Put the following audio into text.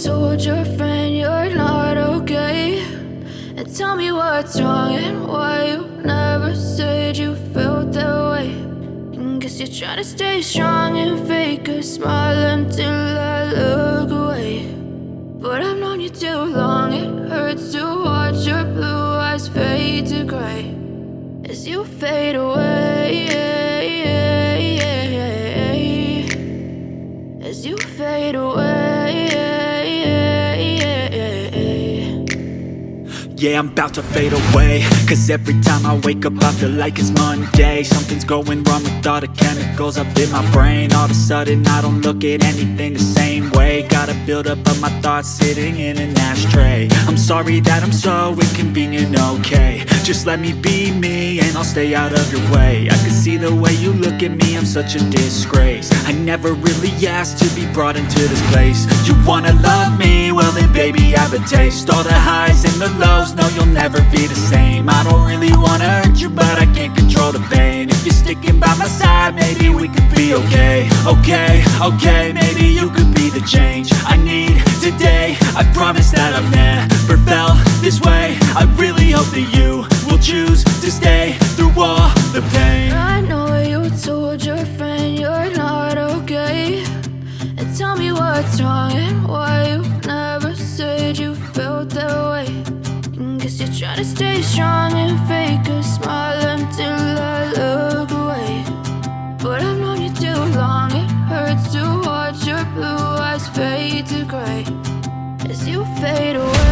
told your friend you're not okay, and tell me what's wrong and why you never said you felt that way. And guess you're trying to stay strong and fake a smile until I look away. But I've known you too long, it hurts to watch your blue eyes fade to gray as you fade away, as you fade away. Yeah, I'm about to fade away, cause every time I wake up I feel like it's Monday. Something's going wrong with all the chemicals up in my brain. All of a sudden I don't look at anything the same way. Gotta build up of my thoughts sitting in an ashtray. I'm sorry that I'm so inconvenient, okay. Just let me be me and I'll stay out of your way. I can see the way you look at me, I'm such a disgrace. I never really asked to be brought into this place. You wanna love me? Well then baby I have a taste. All the highs and the lows, no you'll never be the same. I don't really wanna hurt you but I can't control the pain. If you're sticking by my side maybe we could be okay. Okay, maybe you could be the change I need today. I promise that I've never felt this way. I really hope that you will choose to stay through all the pain. I know you told your friend you're not okay, and tell me what's wrong and why you never said you felt that way. And guess you're trying to stay strong and fake a smile until I look away. But I've known you too long, it hurts to watch your blue eyes fade to gray as you fade away.